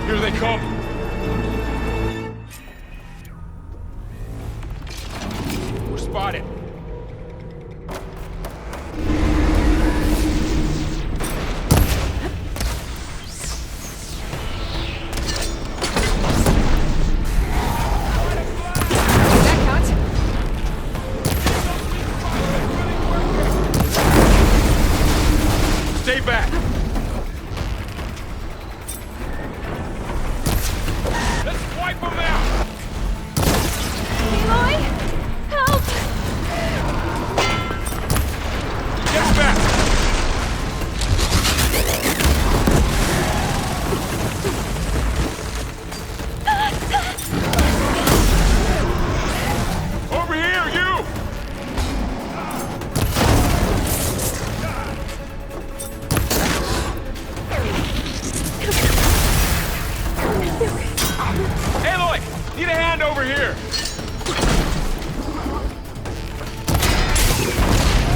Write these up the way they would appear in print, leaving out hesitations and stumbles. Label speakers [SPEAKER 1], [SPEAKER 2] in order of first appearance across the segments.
[SPEAKER 1] Here they come! We're spotted. Stay back! Let's wipe them out!
[SPEAKER 2] Aloy! Help!
[SPEAKER 1] Get back! Over here, you! Aloy! Need a hand over here!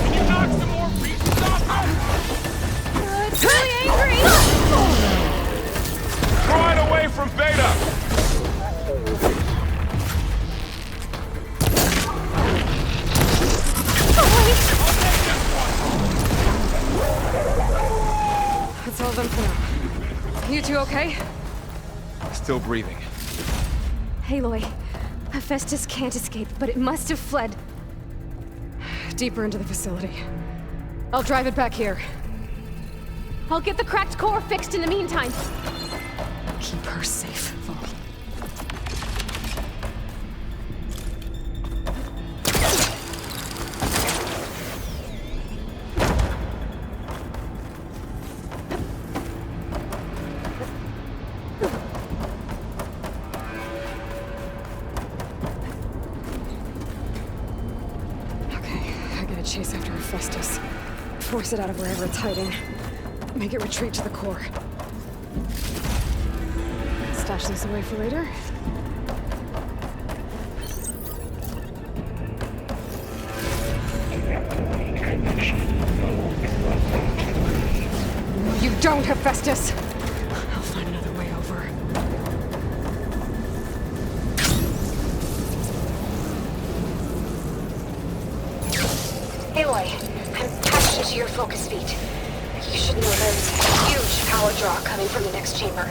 [SPEAKER 1] Can you knock some more pieces off him?
[SPEAKER 2] It's really angry!
[SPEAKER 1] Draw it away from Beta!
[SPEAKER 2] That's all of them for now. You two okay?
[SPEAKER 1] Still breathing.
[SPEAKER 2] Aloy, Hephaestus can't escape, but it must have fled deeper into the facility. I'll drive it back here. I'll get the cracked core fixed in the meantime. Keep her safe, Vol. Chase after Hephaestus. Force it out of wherever it's hiding. Make it retreat to the core. Stash this away for later. No, you don't, Hephaestus! I'll find another way over.
[SPEAKER 3] Aloy, I'm patched into your focus feed. You should know there's a huge power draw coming from the next chamber.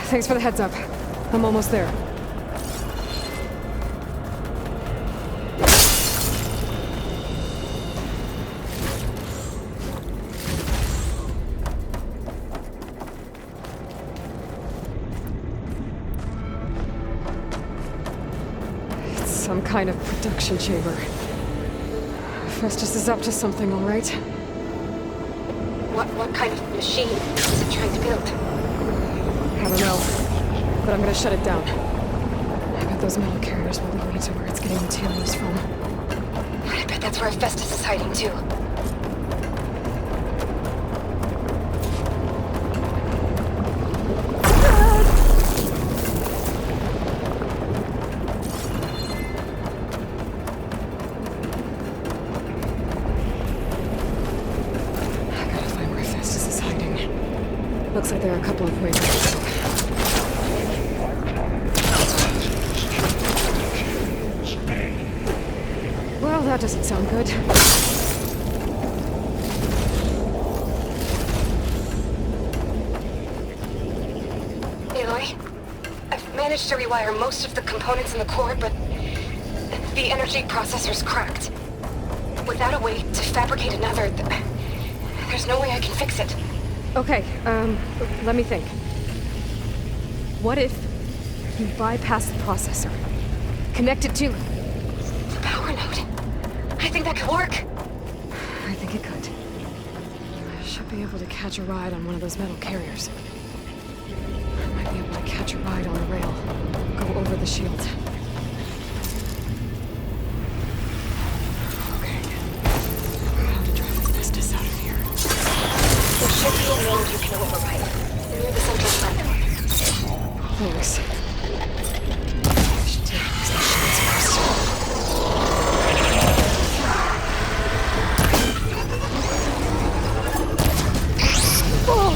[SPEAKER 2] Thanks for the heads up. I'm almost there. It's some kind of production chamber. Hephaestus is up to something, all right?
[SPEAKER 3] What kind of machine is it trying to build?
[SPEAKER 2] I don't know, but I'm gonna shut it down. I bet those metal carriers will lead me to where it's getting materials from.
[SPEAKER 3] I bet that's where Hephaestus is hiding too.
[SPEAKER 2] Looks like there are a couple of ways. Well, that doesn't sound good.
[SPEAKER 3] Aloy, I've managed to rewire most of the components in the core, but the energy processor's cracked. Without a way to fabricate another, there's no way I can fix it.
[SPEAKER 2] Okay, let me think. What if you bypass the processor? Connect it to
[SPEAKER 3] The power node? I think that could work.
[SPEAKER 2] I think it could. I should be able to catch a ride on one of those metal carriers. I might be able to catch a ride on the rail. Go over the shield. Okay. How to drive Hephaestus out of here.
[SPEAKER 3] There should be a node you can override, near the central platform.
[SPEAKER 2] Thanks. I should take these machines first. Oh!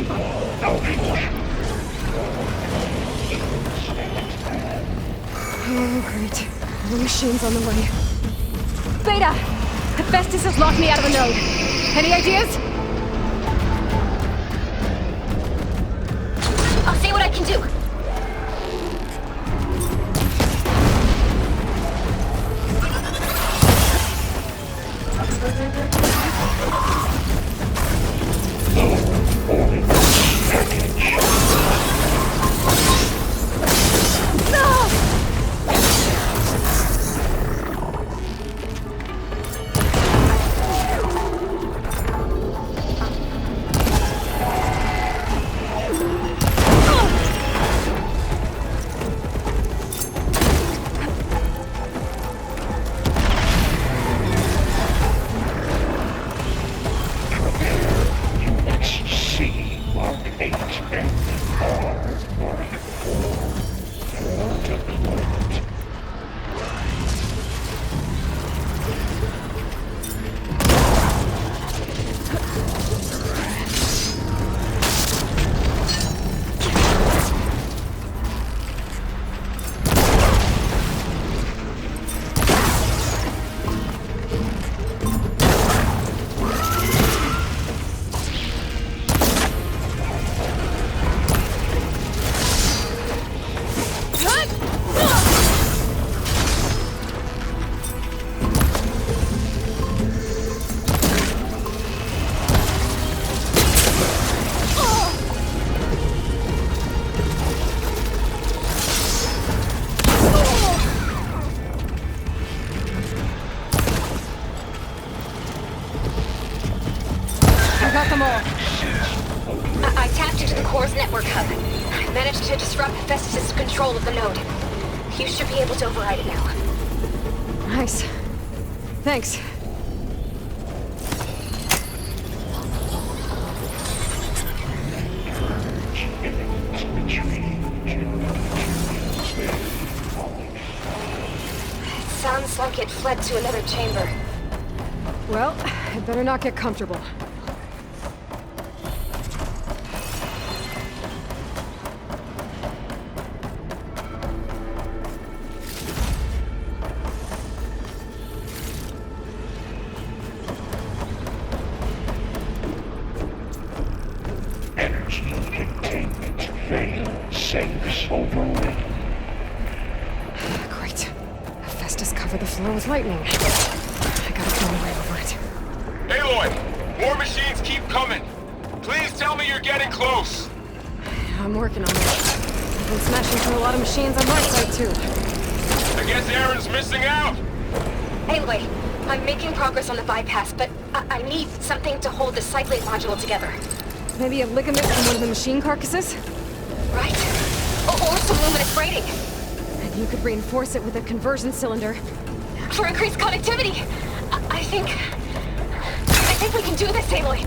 [SPEAKER 2] Oh, great. The machine's on the way. Beta! Hephaestus has locked me out of the node. Any ideas?
[SPEAKER 3] I'll see what I can do. I tapped into the core's network hub. I managed to disrupt Hephaestus' control of the node. You should be able to override it now.
[SPEAKER 2] Nice. Thanks.
[SPEAKER 3] It sounds like it fled to another chamber.
[SPEAKER 2] Well, I'd better not get comfortable.
[SPEAKER 4] Saves overwhelmed.
[SPEAKER 2] Great. Hephaestus covered the floor with lightning. I gotta find a way over it.
[SPEAKER 1] Aloy! More machines keep coming! Please tell me you're getting close!
[SPEAKER 2] I'm working on it. I've been smashing through a lot of machines on my side, too.
[SPEAKER 1] I guess Aaron's missing out!
[SPEAKER 3] Anyway, I'm making progress on the bypass, but I need something to hold the cyclate module together.
[SPEAKER 2] Maybe a ligament from one of the machine carcasses?
[SPEAKER 3] Right. Or some luminous braiding.
[SPEAKER 2] And you could reinforce it with a conversion cylinder.
[SPEAKER 3] For increased connectivity. I think we can do this, Aloy.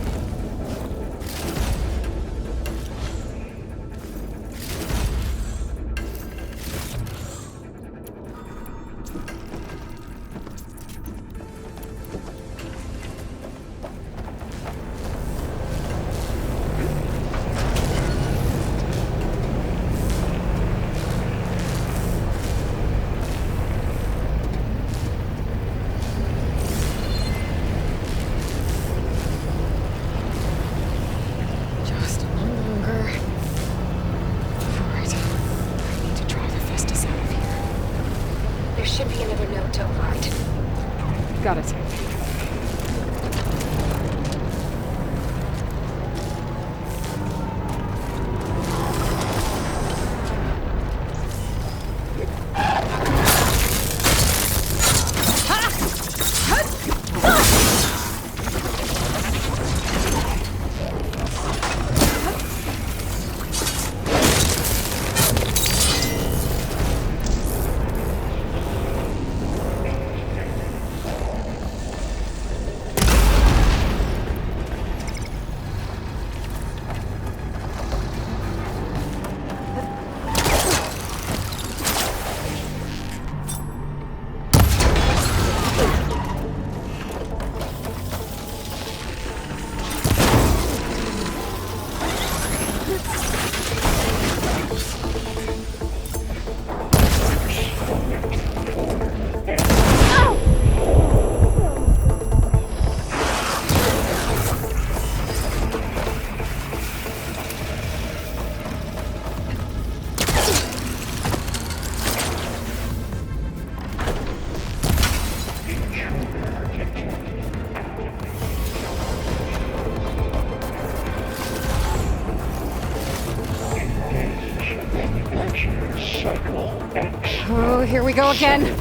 [SPEAKER 2] Oh, here we go again.
[SPEAKER 3] Oh,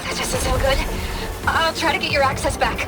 [SPEAKER 3] that doesn't sound good. I'll try to get your access back.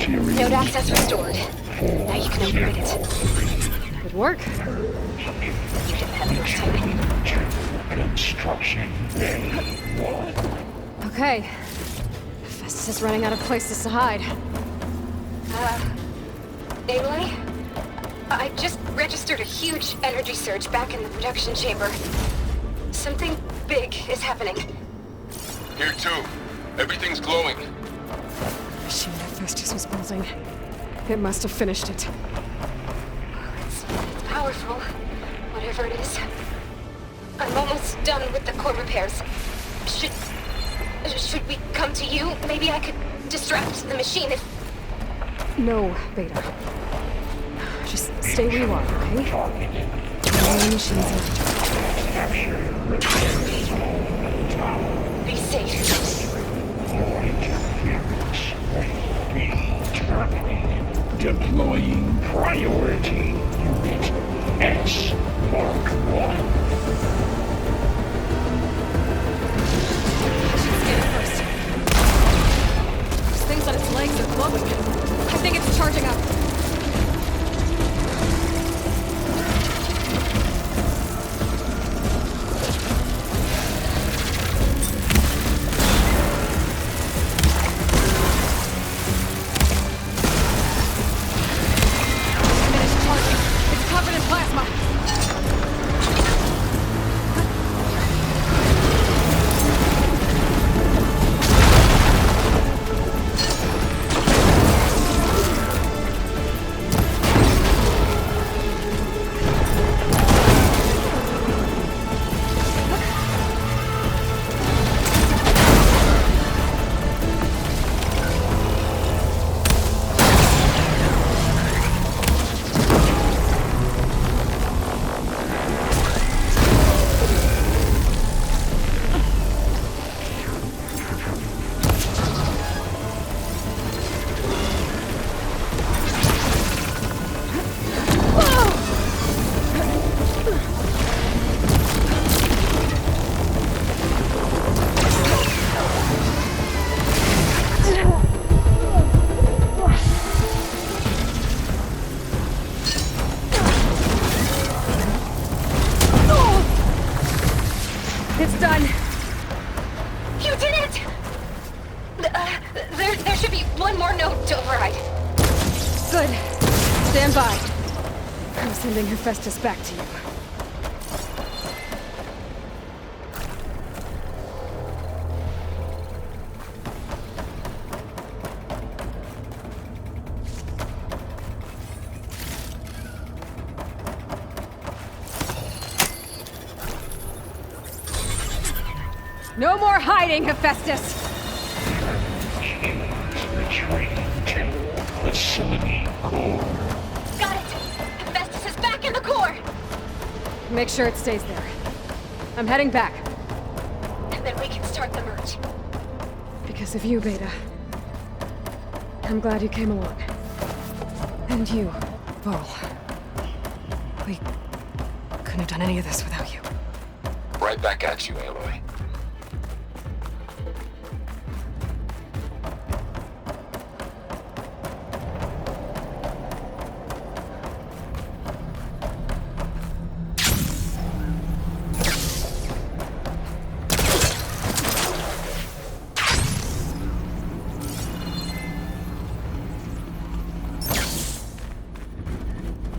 [SPEAKER 3] Node access restored. Now you can operate it.
[SPEAKER 2] Good work.
[SPEAKER 3] You didn't have enough time.
[SPEAKER 4] Construction Bay 1.
[SPEAKER 2] Okay. Festus is running out of places to hide.
[SPEAKER 3] Aloy? I just registered a huge energy surge back in the production chamber. Something big is happening.
[SPEAKER 1] Here too. Everything's glowing.
[SPEAKER 2] The machine that Festus was building. It must have finished it.
[SPEAKER 3] It's powerful, whatever it is. I'm almost done with the core repairs. Should we come to you? Maybe I could distract the machine if...
[SPEAKER 2] No, Beta. Just stay where you are, okay?
[SPEAKER 4] Targeted.
[SPEAKER 2] No machines left.
[SPEAKER 4] Capture. Return.
[SPEAKER 3] be safe.
[SPEAKER 4] All interference will be terminated. Deploying priority unit S Mark 1.
[SPEAKER 2] Those things on its legs are glowing. I think it's charging up. Finished charging. It's covered in plasma. It's done.
[SPEAKER 3] You did it! There should be one more node to override.
[SPEAKER 2] Good. Stand by. I'm sending Hephaestus back to you. No more hiding, Hephaestus!
[SPEAKER 4] Retreating to facility core.
[SPEAKER 3] Got it! Hephaestus is back in the core!
[SPEAKER 2] Make sure it stays there. I'm heading back.
[SPEAKER 3] And then we can start the merge.
[SPEAKER 2] Because of you, Beta. I'm glad you came along. And you, Paul. We couldn't have done any of this without you.
[SPEAKER 1] Right back at you, Aloy.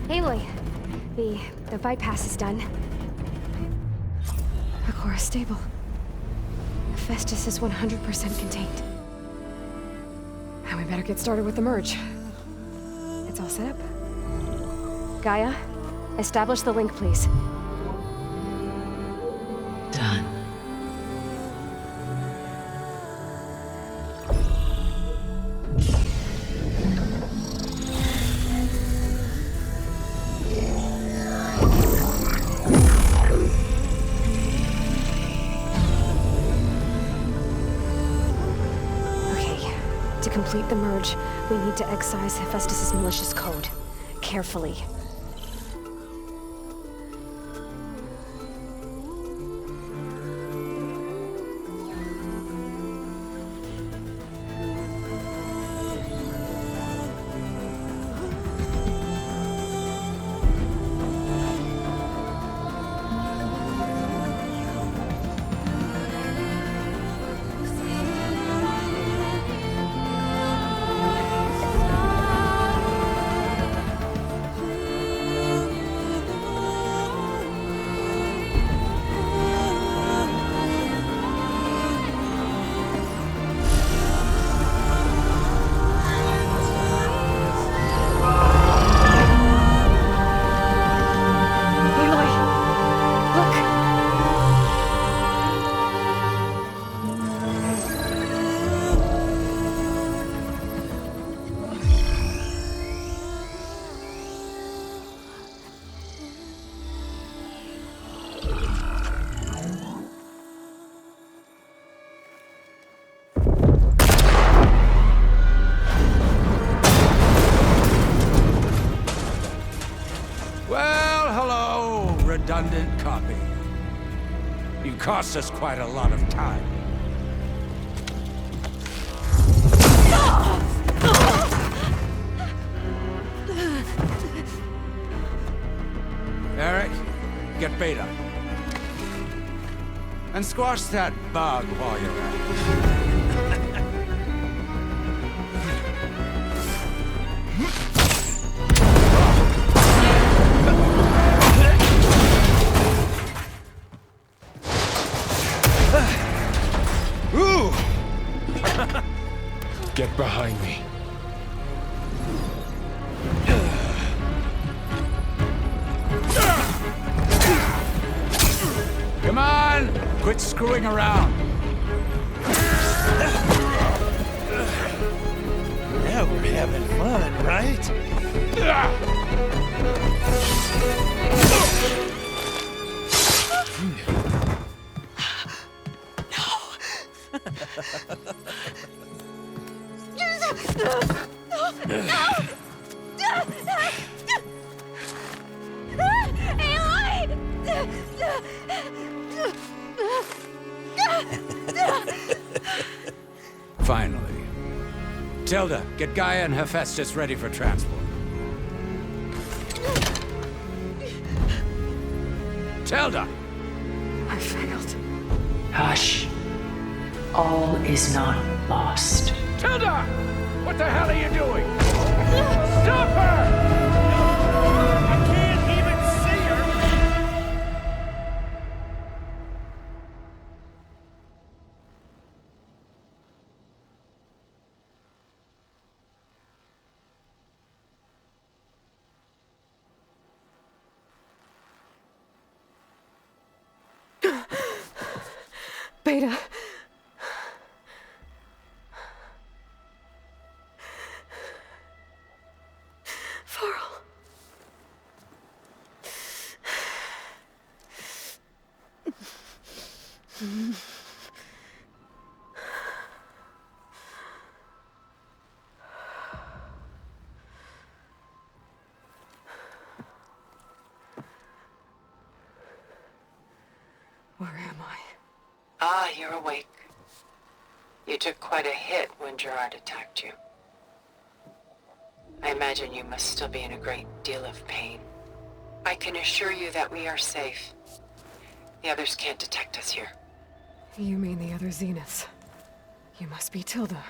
[SPEAKER 2] Aloy, the bypass is done. The core is stable. Hephaestus is 100% contained. And we better get started with the merge. It's all set up. Gaia, establish the link, please.
[SPEAKER 5] Done.
[SPEAKER 2] To complete the merge, we need to excise Hephaestus' malicious code. Carefully.
[SPEAKER 6] Redundant copy. You cost us quite a lot of time. Eric, get Beta. And squash that bug while you're at it.
[SPEAKER 1] Get behind me.
[SPEAKER 6] Come on! Quit screwing around.
[SPEAKER 7] Now we're having fun, right?
[SPEAKER 6] Finally. Tilda, get Gaia and Hephaestus ready for transport. Tilda!
[SPEAKER 2] I failed.
[SPEAKER 5] Hush. All is not lost.
[SPEAKER 6] Tilda! What the hell are you doing? Stop her!
[SPEAKER 7] I can't even see her!
[SPEAKER 2] Beta. Varl.
[SPEAKER 5] you're awake. You took quite a hit when Gerard attacked you. I imagine you must still be in a great deal of pain. I can assure you that we are safe. The others can't detect us here.
[SPEAKER 2] You mean the other Zeniths? You must be Tilda.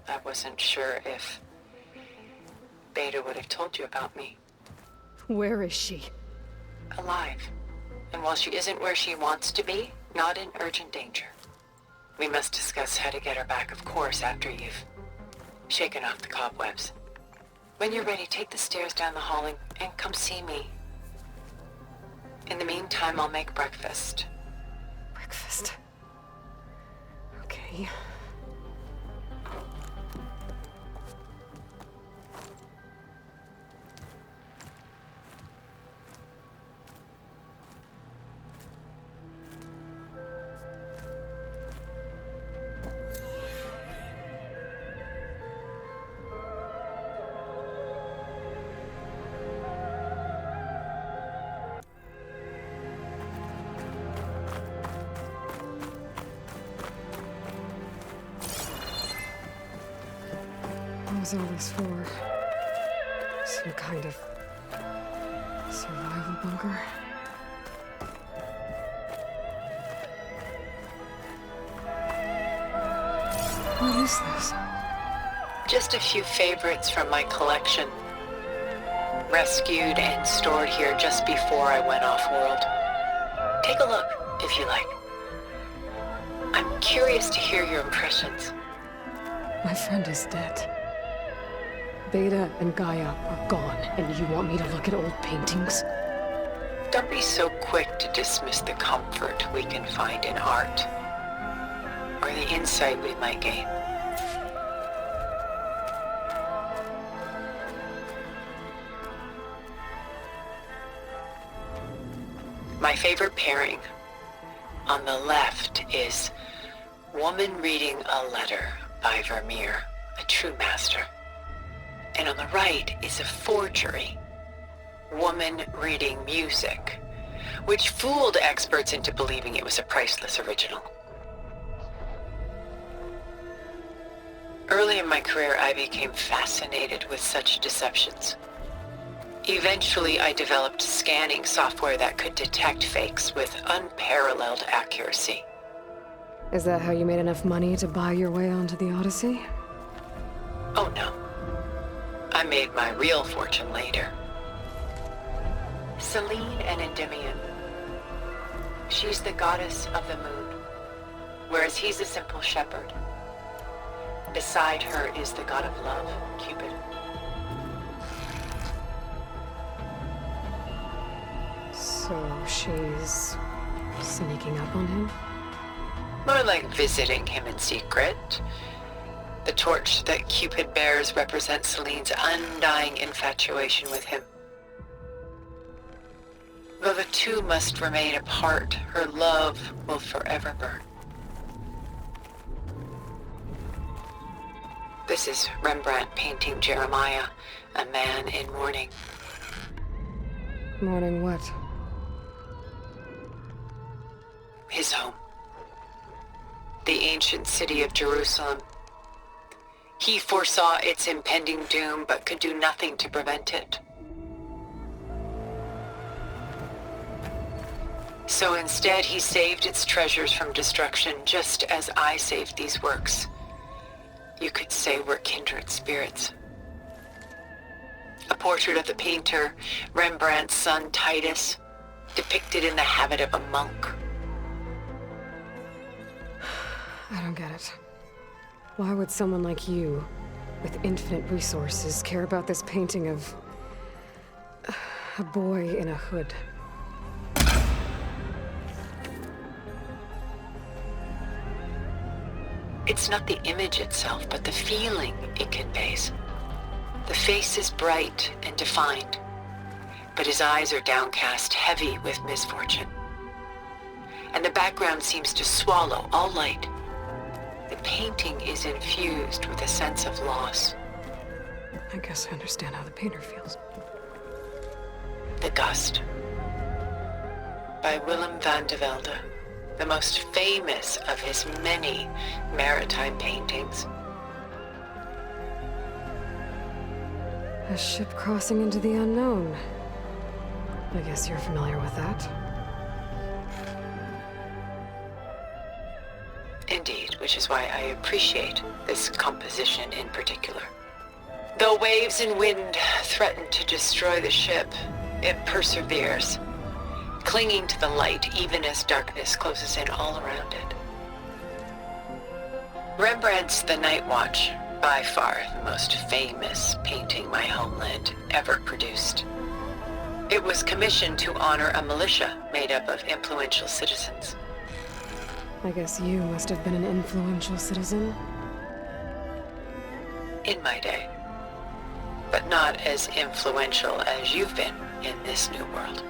[SPEAKER 5] I wasn't sure if Beta would have told you about me.
[SPEAKER 2] Where is she?
[SPEAKER 5] Alive. And while she isn't where she wants to be, not in urgent danger. We must discuss how to get her back, of course, after you've shaken off the cobwebs. When you're ready, take the stairs down the hall and come see me. In the meantime, I'll make breakfast.
[SPEAKER 2] Breakfast. Okay. What was all this for? Some kind of survival bunker? What is this?
[SPEAKER 5] Just a few favorites from my collection. Rescued and stored here just before I went off-world. Take a look, if you like. I'm curious to hear your impressions.
[SPEAKER 2] My friend is dead. Beta and Gaia are gone, and you want me to look at old paintings?
[SPEAKER 5] Don't be so quick to dismiss the comfort we can find in art, or the insight we might gain. My favorite pairing on the left is Woman Reading a Letter by Vermeer, a true master. And on the right is a forgery, Woman Reading Music, which fooled experts into believing it was a priceless original. Early in my career, I became fascinated with such deceptions. Eventually, I developed scanning software that could detect fakes with unparalleled accuracy.
[SPEAKER 2] Is that how you made enough money to buy your way onto the Odyssey?
[SPEAKER 5] Oh no. I made my real fortune later. Selene an Endymion. She's the goddess of the moon, whereas he's a simple shepherd. Beside her is the god of love, Cupid.
[SPEAKER 2] So she's sneaking up on him?
[SPEAKER 5] More like visiting him in secret. The torch that Cupid bears represents Selene's undying infatuation with him. Though the two must remain apart, her love will forever burn. This is Rembrandt painting Jeremiah, a man in mourning.
[SPEAKER 2] Mourning what?
[SPEAKER 5] His home. The ancient city of Jerusalem. He foresaw its impending doom, but could do nothing to prevent it. So instead, he saved its treasures from destruction, just as I saved these works. You could say we're kindred spirits. A portrait of the painter, Rembrandt's son Titus, depicted in the habit of a monk.
[SPEAKER 2] I don't get it. Why would someone like you, with infinite resources, care about this painting of a boy in a hood?
[SPEAKER 5] It's not the image itself, but the feeling it conveys. The face is bright and defined, but his eyes are downcast, heavy with misfortune. And the background seems to swallow all light. The painting is infused with a sense of loss.
[SPEAKER 2] I guess I understand how the painter feels.
[SPEAKER 5] The Gust by Willem van de Velde. the most famous of his many maritime paintings.
[SPEAKER 2] A ship crossing into the unknown. I guess you're familiar with that.
[SPEAKER 5] Indeed, which is why I appreciate this composition in particular. Though waves and wind threaten to destroy the ship, it perseveres, clinging to the light even as darkness closes in all around it. Rembrandt's The Night Watch, by far the most famous painting my homeland ever produced. It was commissioned to honor a militia made up of influential citizens.
[SPEAKER 2] I guess you must have been an influential citizen.
[SPEAKER 5] In my day. But not as influential as you've been in this new world.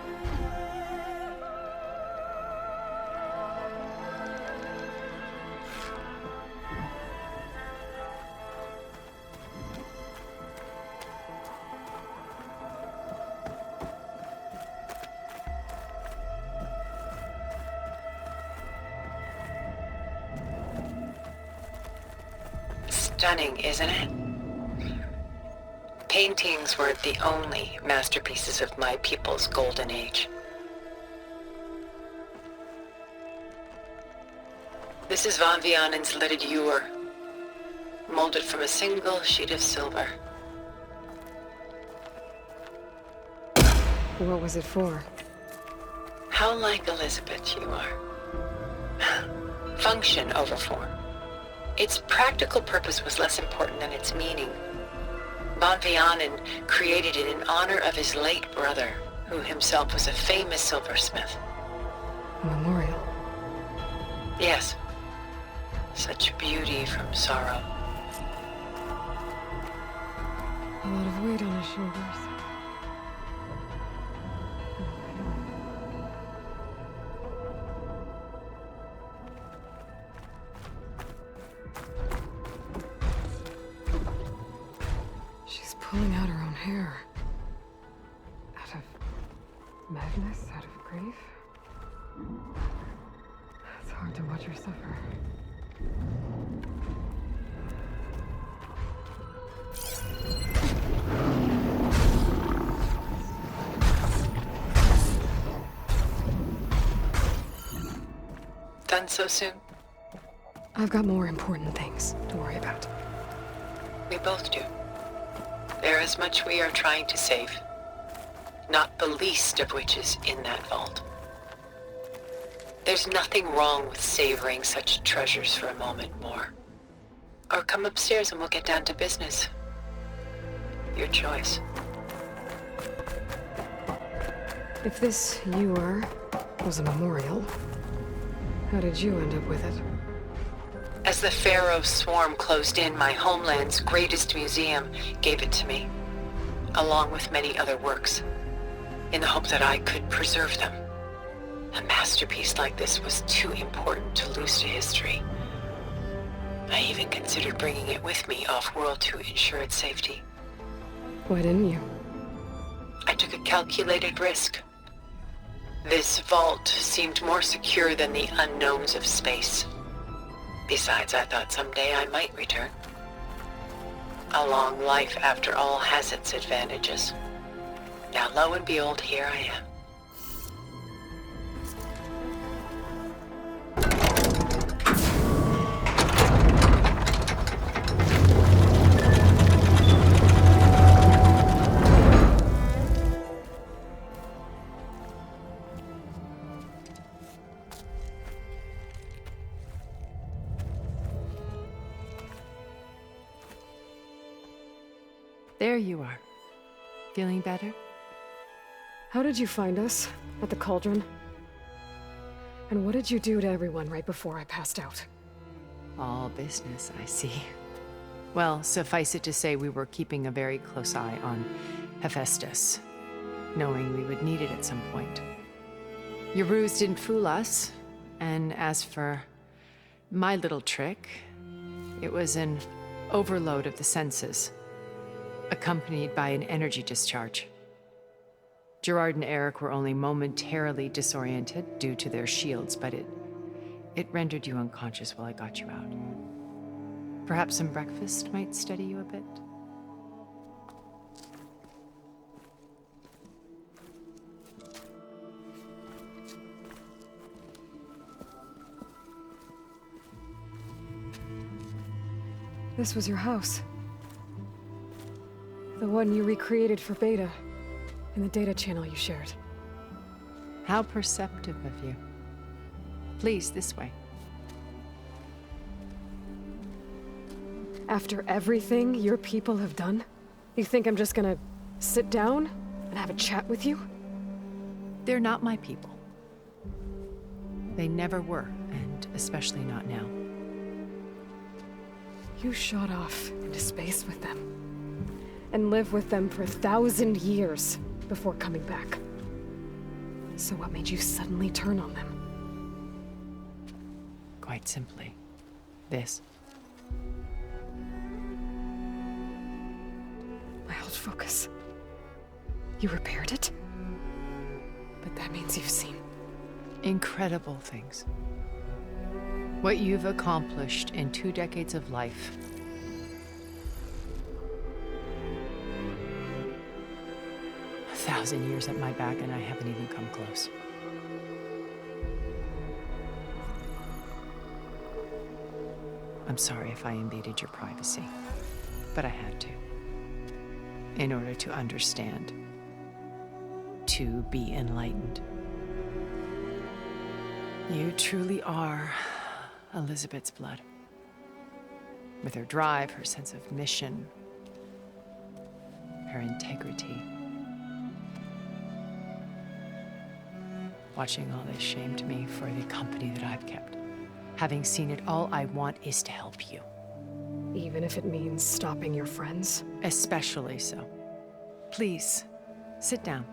[SPEAKER 5] Stunning, isn't it? Paintings weren't the only masterpieces of my people's golden age. This is Von Vianen's lidded ewer, molded from a single sheet of silver.
[SPEAKER 2] What was it for?
[SPEAKER 5] How like Elizabeth you are. Function over form. Its practical purpose was less important than its meaning. Von Vianen created it in honor of his late brother, who himself was a famous silversmith.
[SPEAKER 2] A memorial.
[SPEAKER 5] Yes. Such beauty from sorrow.
[SPEAKER 2] A lot of weight on his shoulders. She's pulling out her own hair. Out of madness, out of grief. It's hard to watch her suffer.
[SPEAKER 5] Done so soon?
[SPEAKER 2] I've got more important things to worry about.
[SPEAKER 5] We both do. There is much we are trying to save. Not the least of which is in that vault. There's nothing wrong with savoring such treasures for a moment more. Or come upstairs and we'll get down to business. Your choice.
[SPEAKER 2] If this ewer was a memorial, how did you end up with it?
[SPEAKER 5] As the Pharaoh swarm closed in, my homeland's greatest museum gave it to me, along with many other works, in the hope that I could preserve them. A masterpiece like this was too important to lose to history. I even considered bringing it with me off-world to ensure its safety.
[SPEAKER 2] Why didn't you?
[SPEAKER 5] I took a calculated risk. This vault seemed more secure than the unknowns of space. Besides, I thought someday I might return. A long life, after all, has its advantages. Now, lo and behold, here I am.
[SPEAKER 8] There you are. Feeling better?
[SPEAKER 2] How did you find us? At the cauldron? And what did you do to everyone right before I passed out?
[SPEAKER 8] All business, I see. Well, suffice it to say we were keeping a very close eye on Hephaestus, knowing we would need it at some point. Your ruse didn't fool us, and as for my little trick, it was an overload of the senses, accompanied by an energy discharge. Gerard and Eric were only momentarily disoriented due to their shields, but it It rendered you unconscious while I got you out. Perhaps some breakfast might steady you a bit?
[SPEAKER 2] This was your house. The one you recreated for Beta, in the data channel you shared.
[SPEAKER 8] How perceptive of you. Please, this way.
[SPEAKER 2] After everything your people have done, you think I'm just gonna sit down and have a chat with you?
[SPEAKER 8] They're not my people. They never were, and especially not now.
[SPEAKER 2] You shot off into space with them, and lived with them for 1,000 years before coming back. So what made you suddenly turn on them?
[SPEAKER 8] Quite simply, this.
[SPEAKER 2] My old focus. You repaired it? But that means you've seen
[SPEAKER 8] Incredible things. What you've accomplished in 2 decades of life. A 1,000 years at my back and I haven't even come close. I'm sorry if I invaded your privacy, but I had to. In order to understand. To be enlightened. You truly are Elizabeth's blood. With her drive, her sense of mission, her integrity. Watching all this shamed me for the company that I've kept. Having seen it, all I want is to help you.
[SPEAKER 2] even if it means stopping your friends?
[SPEAKER 8] Especially so. Please, sit down.